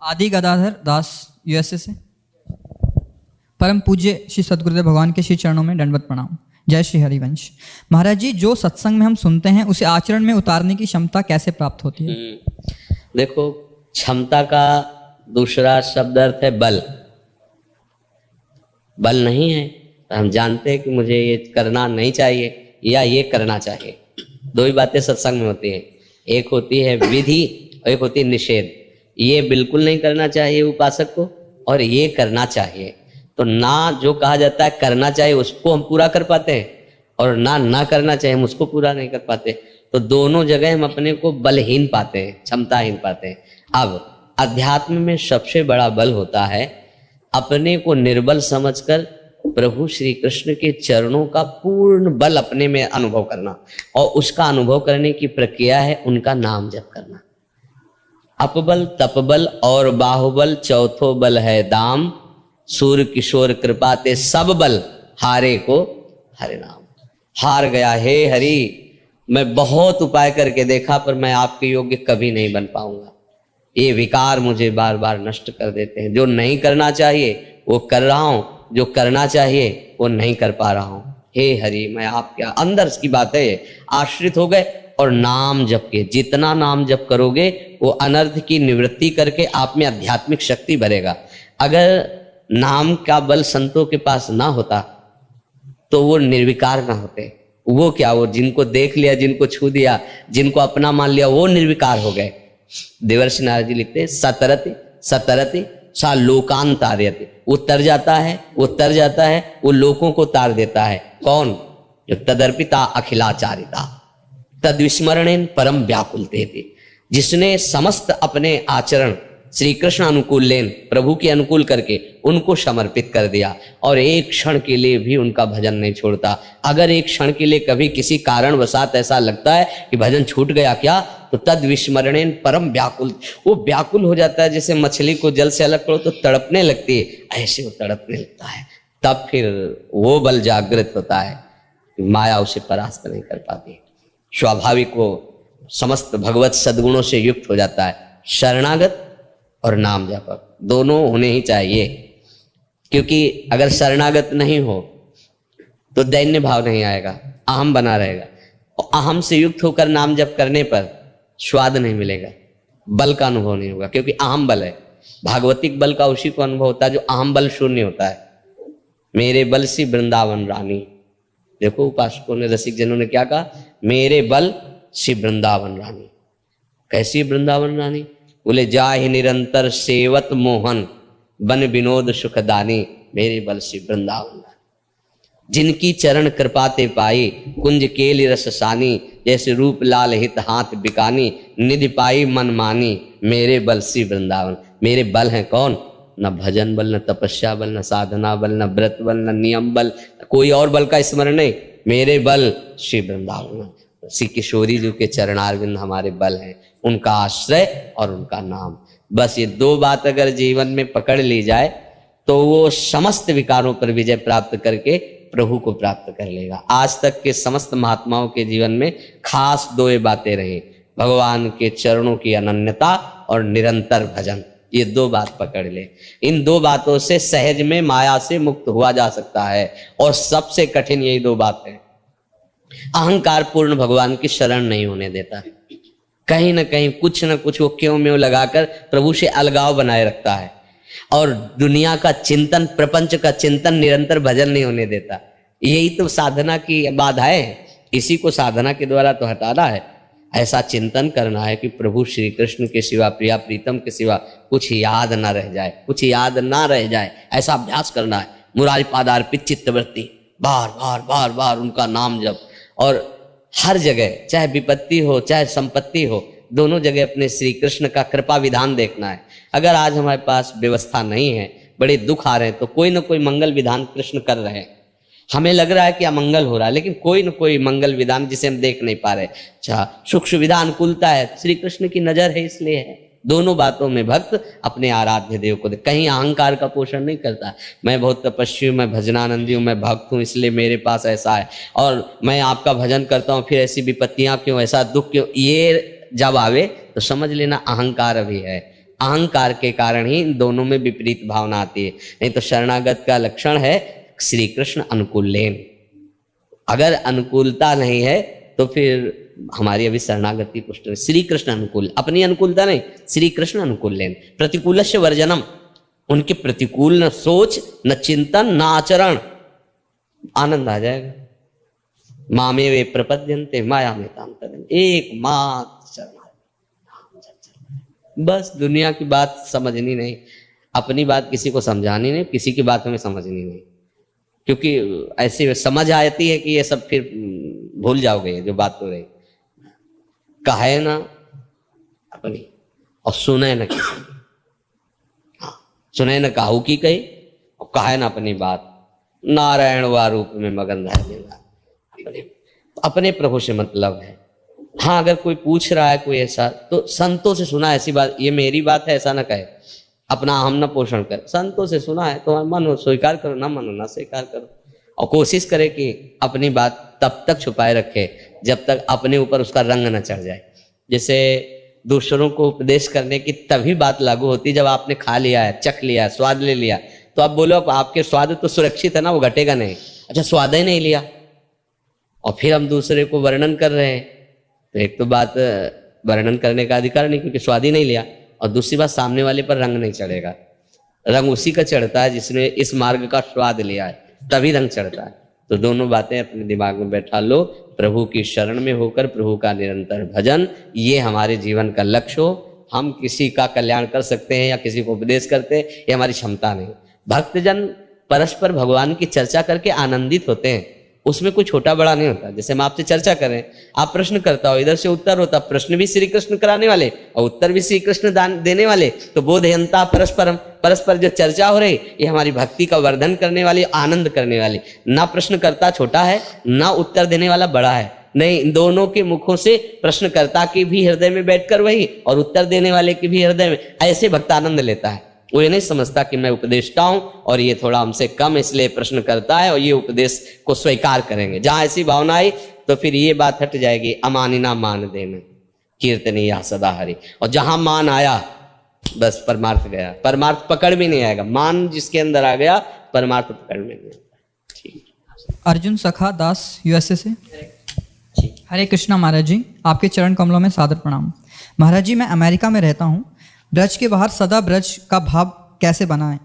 आदि गदाधर दास यूएसए से। परम पूज्य श्री सद्गुरुदेव भगवान के श्री चरणों में दंडवत प्रणाम। जय श्री हरिवंश। महाराज जी, जो सत्संग में हम सुनते हैं उसे आचरण में उतारने की क्षमता कैसे प्राप्त होती है? देखो, क्षमता का दूसरा शब्द अर्थ है बल। बल नहीं है तो हम जानते हैं कि मुझे ये करना नहीं चाहिए या ये करना चाहिए। दो ही बातें सत्संग में होती है, एक होती है विधि और एक होती है निषेध। ये बिल्कुल नहीं करना चाहिए उपासक को और ये करना चाहिए। तो ना जो कहा जाता है करना चाहिए उसको हम पूरा कर पाते हैं और ना करना चाहिए हम उसको पूरा नहीं कर पाते। तो दोनों जगह हम अपने को बलहीन पाते हैं, क्षमताहीन पाते हैं। अब अध्यात्म में सबसे बड़ा बल होता है अपने को निर्बल समझकर प्रभु श्री कृष्ण के चरणों का पूर्ण बल अपने में अनुभव करना, और उसका अनुभव करने की प्रक्रिया है उनका नाम जप करना। अपबल तपबल और बाहुबल चौथो बल है दाम, सूर्य किशोर कृपा ते सब बल हारे को हरे नाम। हार गया हे हरि, मैं बहुत उपाय करके देखा पर मैं आपके योग्य कभी नहीं बन पाऊंगा। ये विकार मुझे बार बार नष्ट कर देते हैं। जो नहीं करना चाहिए वो कर रहा हूं, जो करना चाहिए वो नहीं कर पा रहा हूं। हे हरि, मैं आपके अंदर की बात है आश्रित हो गए और नाम जप के, जितना नाम जप करोगे वो अनर्थ की निवृत्ति करके आप में आध्यात्मिक शक्ति भरेगा। अगर नाम का बल संतों के पास ना होता तो वो निर्विकार ना होते। वो क्या, वो जिनको देख लिया, जिनको छू दिया, जिनको अपना मान लिया, वो निर्विकार हो गए। देवर्षि नारद जी लिखते हैं सतरति सतरति सा लोकान तारयति। वो तर जाता है, वो तर जाता है, वो लोगों को तार देता है। कौन? जो तदर्पिता अखिलाचारिता तद्विस्मरणेन परम व्याकुलते थे, जिसने समस्त अपने आचरण श्री कृष्ण अनुकूल लेन प्रभु के अनुकूल करके उनको समर्पित कर दिया और एक क्षण के लिए भी उनका भजन नहीं छोड़ता। अगर एक क्षण के लिए कभी किसी कारणवशात ऐसा लगता है कि भजन छूट गया क्या, तो तद विस्मरणेन परम व्याकुल, वो व्याकुल हो जाता है। जैसे मछली को जल से अलग करो तो तड़पने लगती है, ऐसे वो तड़पने लगता है। तब फिर वो बल जागृत होता है, माया उसे परास्त नहीं कर पाती। स्वाभाविक वो समस्त भगवत सद्गुणों से युक्त हो जाता है। शरणागत और नाम जपक दोनों होने ही चाहिए, क्योंकि अगर शरणागत नहीं हो तो दैन्य भाव नहीं आएगा, अहम बना रहेगा। और अहम से युक्त होकर नाम जप करने पर स्वाद नहीं मिलेगा, बल का अनुभव नहीं होगा, क्योंकि अहम बल है। भागवतिक बल का उसी को अनुभव होता है जो अहम बल शून्य होता है। मेरे बल सी वृंदावन रानी। देखो उपासकों ने, रसिक जनों ने क्या कहा, मेरे बल सी वृंदावन रानी। कैसी वृंदावन रानी? बोले जाहि निरंतर सेवत मोहन बन विनोद सुखदानी, मेरे बल सी वृंदावन रानी। जिनकी चरण कृपाते पाई कुंज केली रससानी, जैसे रूप लाल हित हाथ बिकानी, निधि पाई मन मानी, मेरे बल सी वृंदावन। मेरे बल हैं कौन? न भजन बल, न तपस्या बल, न साधना बल, न व्रत बल, न नियम बल, कोई और बल का स्मरण नहीं। मेरे बल श्री वृंदावन, श्री किशोरी जी के चरणारविंद हमारे बल हैं, उनका आश्रय और उनका नाम। बस ये दो बात अगर जीवन में पकड़ ली जाए तो वो समस्त विकारों पर विजय प्राप्त करके प्रभु को प्राप्त कर लेगा। आज तक के समस्त महात्माओं के जीवन में खास दो ये बातें रही, भगवान के चरणों की अनन्यता और निरंतर भजन। ये दो बात पकड़ ले, इन दो बातों से सहज में माया से मुक्त हुआ जा सकता है। और सबसे कठिन यही दो बातें, अहंकार पूर्ण भगवान की शरण नहीं होने देता, कहीं ना कहीं कुछ ना कुछ वो क्यों में लगाकर प्रभु से अलगाव बनाए रखता है, और दुनिया का चिंतन, प्रपंच का चिंतन, निरंतर भजन नहीं होने देता। यही तो साधना की बाधाएं है, इसी को साधना के द्वारा तो हटाना है। ऐसा चिंतन करना है कि प्रभु श्री कृष्ण के सिवा, प्रिया प्रीतम के सिवा कुछ याद ना रह जाए, कुछ याद ना रह जाए, ऐसा अभ्यास करना है। मुरारी पादार्पित चित्तवृत्ति, बार बार बार बार उनका नाम जप, और हर जगह चाहे विपत्ति हो चाहे संपत्ति हो, दोनों जगह अपने श्री कृष्ण का कृपा विधान देखना है। अगर आज हमारे पास व्यवस्था नहीं है, बड़े दुख आ रहे हैं, तो कोई ना कोई मंगल विधान कृष्ण कर रहे हैं। हमें लग रहा है कि अमंगल हो रहा है, लेकिन कोई न कोई मंगल विधान जिसे हम देख नहीं पा रहे। अच्छा, सुख सुविधा अनुकूलता है, श्री कृष्ण की नजर है, इसलिए है। दोनों बातों में भक्त अपने आराध्य देव को कहीं अहंकार का पोषण नहीं करता। मैं बहुत तपस्वी हूँ, मैं भजनानंदी हूँ, मैं भक्त हूँ, इसलिए मेरे पास ऐसा है, और मैं आपका भजन करता हूँ, फिर ऐसी विपत्तियां क्यों, ऐसा दुख क्यों, ये जब आवे तो समझ लेना अहंकार अभी है। अहंकार के कारण ही इन दोनों में विपरीत भावना आती है। नहीं तो शरणागत का लक्षण है श्री कृष्ण अनुकूलेन। अगर अनुकूलता नहीं है तो फिर हमारी अभी शरणागति पुष्ट नहीं। श्री कृष्ण अनुकूल, अपनी अनुकूलता नहीं, श्री कृष्ण अनुकूलेन। प्रतिकूलस्य वर्जनम, उनके प्रतिकूल न सोच न चिंतन न आचरण, आनंद आ जाएगा। मामे वे प्रपद्यन्ते माया में ताम तरन्ते, एकमात्र शरण, बस दुनिया की बात समझनी नहीं, अपनी बात किसी को समझानी नहीं, किसी की बात हमें समझनी नहीं, क्योंकि ऐसी समझ आती है कि ये सब फिर भूल जाओगे जो बात हो रही। कहे ना अपनी और सुने न किसी, सुने न काहू की कही और कहे ना अपनी बात। नारायण वा रूप में मगन रहने, अपने प्रभु से मतलब है। हाँ, अगर कोई पूछ रहा है कोई ऐसा, तो संतों से सुना, ऐसी बात ये मेरी बात है ऐसा ना कहे, अपना हम न पोषण कर। संतों से सुना है तो मन हो स्वीकार करो, ना मन हो ना स्वीकार करो, और कोशिश करे कि अपनी बात तब तक छुपाए रखे जब तक अपने ऊपर उसका रंग न चढ़ जाए। जैसे दूसरों को उपदेश करने की तभी बात लागू होती जब आपने खा लिया है, चख लिया है, स्वाद ले लिया, तो आप बोलो आपके स्वाद तो सुरक्षित है ना, वो घटेगा नहीं। अच्छा, स्वाद ही नहीं लिया और फिर हम दूसरे को वर्णन कर रहे हैं, तो एक तो बात वर्णन करने का अधिकार नहीं क्योंकि स्वाद ही नहीं लिया, और दूसरी बात सामने वाले पर रंग नहीं चढ़ेगा। रंग उसी का चढ़ता है जिसने इस मार्ग का स्वाद लिया है, तभी रंग चढ़ता है। तो दोनों बातें अपने दिमाग में बैठा लो, प्रभु की शरण में होकर प्रभु का निरंतर भजन, ये हमारे जीवन का लक्ष्य हो। हम किसी का कल्याण कर सकते हैं या किसी को उपदेश करते हैं, ये हमारी क्षमता नहीं। भक्तजन परस्पर भगवान की चर्चा करके आनंदित होते हैं, उसमें कोई छोटा बड़ा नहीं होता। जैसे हम आपसे चर्चा करें, आप प्रश्न करता हो, इधर से उत्तर होता, प्रश्न भी श्री कृष्ण कराने वाले और उत्तर भी श्री कृष्ण दान देने वाले, तो बोधयंता परस्परम, परस्पर जो चर्चा हो रही ये हमारी भक्ति का वर्धन करने वाली, आनंद करने वाली। ना प्रश्नकर्ता छोटा है ना उत्तर देने वाला बड़ा है, नहीं, इन दोनों के मुखों से प्रश्नकर्ता के भी हृदय में बैठकर वही और उत्तर देने वाले के भी हृदय में, ऐसे भक्त आनंद लेता है। वो ये नहीं समझता कि मैं उपदेष्टा हूं और ये थोड़ा हमसे कम इसलिए प्रश्न करता है और ये उपदेश को स्वीकार करेंगे। जहां ऐसी भावना आई तो फिर ये बात हट जाएगी, अमानिना मान देना कीर्तनी या सदा हरि। और जहां मान आया बस परमार्थ गया, परमार्थ पकड़ में नहीं आएगा। मान जिसके अंदर आ गया परमार्थ पकड़ में नहीं आएगा। अर्जुन सखा दास यूएसए से। हरे कृष्णा महाराज जी, आपके चरण कमलों में सादर प्रणाम। महाराज जी, मैं अमेरिका में रहता हूँ, ब्रज के बाहर सदा ब्रज का भाव कैसे बनाएं?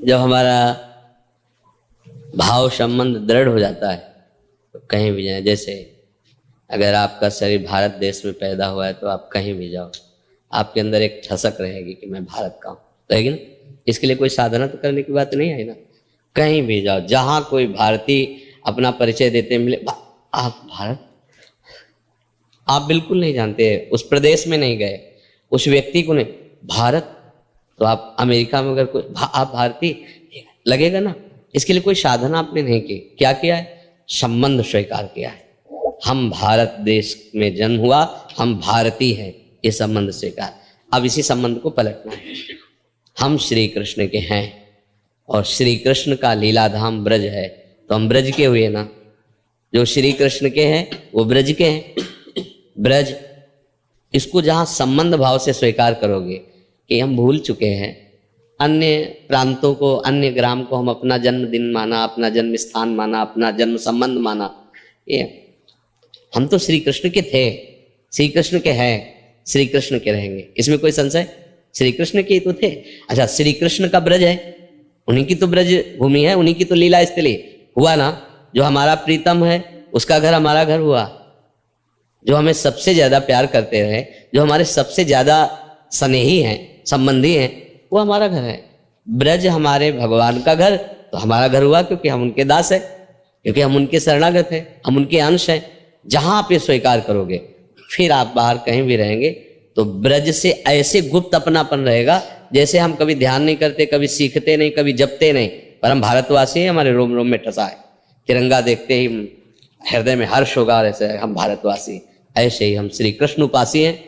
जब हमारा भाव संबंध दृढ़ हो जाता है तो कहीं भी जाए, जैसे अगर आपका शरीर भारत देश में पैदा हुआ है तो आप कहीं भी जाओ, आपके अंदर एक ठसक रहेगी कि मैं भारत का हूँ, रहेगी ना। इसके लिए कोई साधना तो करने की बात नहीं है ना। कहीं भी जाओ, जहाँ कोई भारतीय अपना परिचय देते मिले, आप भारत, आप बिल्कुल नहीं जानते, उस प्रदेश में नहीं गए, उस व्यक्ति को नहीं, भारत, तो आप अमेरिका में अगर कोई आप भारतीय लगेगा ना। इसके लिए कोई साधना आपने नहीं की, क्या किया है? संबंध स्वीकार किया है। हम भारत देश में जन्म हुआ, हम भारतीय हैं, ये संबंध स्वीकार। अब इसी संबंध को पलटना है। हम श्री कृष्ण के हैं और श्री कृष्ण का लीलाधाम ब्रज है, तो हम ब्रज के हुए ना। जो श्री कृष्ण के हैं वो ब्रज के हैं। ब्रज, इसको जहाँ संबंध भाव से स्वीकार करोगे कि हम भूल चुके हैं, अन्य प्रांतों को, अन्य ग्राम को हम अपना जन्मदिन माना, अपना जन्म स्थान माना, अपना जन्म संबंध माना, ये हम तो श्री कृष्ण के थे, श्री कृष्ण के हैं, श्री कृष्ण के रहेंगे, इसमें कोई संशय? श्री कृष्ण के ही तो थे। अच्छा, श्री कृष्ण का ब्रज है, उन्हीं की तो ब्रज भूमि है, उन्हीं की तो लीला स्थली हुआ ना। जो हमारा प्रीतम है उसका घर हमारा घर हुआ, जो हमें सबसे ज्यादा प्यार करते रहे, जो हमारे सबसे ज्यादा स्नेही हैं, संबंधी हैं, वो हमारा घर है। ब्रज हमारे भगवान का घर, तो हमारा घर हुआ क्योंकि हम उनके दास हैं, क्योंकि हम उनके शरणागत हैं, हम उनके अंश हैं। जहां आप ये स्वीकार करोगे, फिर आप बाहर कहीं भी रहेंगे तो ब्रज से ऐसे गुप्त अपनापन रहेगा जैसे हम कभी ध्यान नहीं करते, कभी सीखते नहीं, कभी जपते नहीं, पर हम भारतवासी हैं, हमारे रोम रोम में ठसा है। तिरंगा देखते ही हृदय में हर्ष होगा, ऐसे हम भारतवासी। ऐसे ही हम श्री कृष्ण उपासी हैं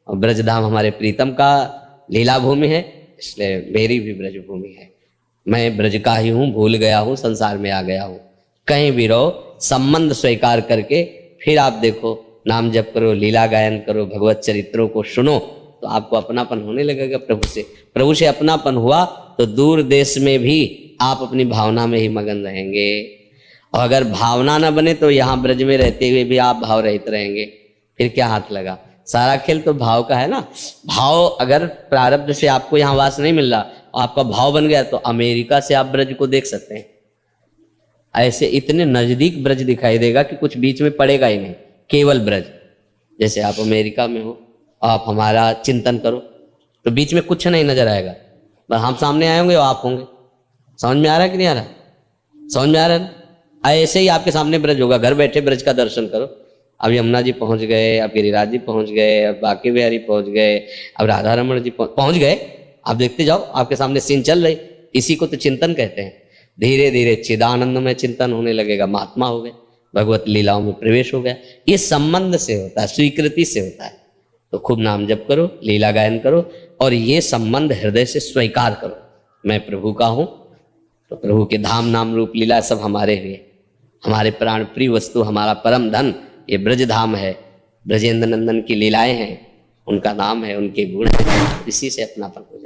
और ब्रजधाम हमारे प्रीतम का लीला भूमि है, इसलिए मेरी भी ब्रज भूमि है। मैं ब्रज का ही हूँ, भूल गया हूँ, संसार में आ गया हूँ। कहीं भी रहो, संबंध स्वीकार करके फिर आप देखो नाम जप करो, लीला गायन करो, भगवत चरित्रों को सुनो, तो आपको अपनापन होने लगेगा प्रभु से। प्रभु से अपनापन हुआ तो दूर देश में भी आप अपनी भावना में ही मगन रहेंगे। और अगर भावना ना बने तो यहाँ ब्रज में रहते हुए भी आप भाव रहित रहेंगे, फिर क्या हाथ लगा। सारा खेल तो भाव का है ना। भाव अगर प्रारब्ध से आपको यहाँ वास नहीं मिल रहा, आपका भाव बन गया, तो अमेरिका से आप ब्रज को देख सकते हैं। ऐसे इतने नजदीक ब्रज दिखाई देगा कि कुछ बीच में पड़ेगा ही नहीं, केवल ब्रज। जैसे आप अमेरिका में हो, आप हमारा चिंतन करो तो बीच में कुछ नहीं नजर आएगा, बस हम सामने आए होंगे और आप होंगे। समझ में आ रहा है कि नहीं आ रहा? समझ में आ रहा है ना? ऐसे ही आपके सामने ब्रज होगा। घर बैठे ब्रज का दर्शन करो। अब यमुना जी पहुंच गए, अब गिरिराज जी पहुंच गए, अब बांके बिहारी पहुंच गए, अब राधा रमण जी पहुंच गए। आप देखते जाओ, आपके सामने सीन चल रही। इसी को तो चिंतन कहते हैं। धीरे धीरे चिदानंद में चिंतन होने लगेगा, महात्मा हो गए, भगवत लीलाओं में प्रवेश हो गया। ये संबंध से होता है, स्वीकृति से होता है। तो खूब नाम जप करो, लीला गायन करो, और ये संबंध हृदय से स्वीकार करो, मैं प्रभु का हूं। तो प्रभु के धाम नाम रूप लीला सब हमारे हुए, हमारे प्राण प्रिय वस्तु, हमारा परम धन ये ब्रज धाम है। ब्रजेंद्र नंदन की लीलाएं हैं, उनका नाम है, उनके गुण हैं, इसी से अपनापन हो।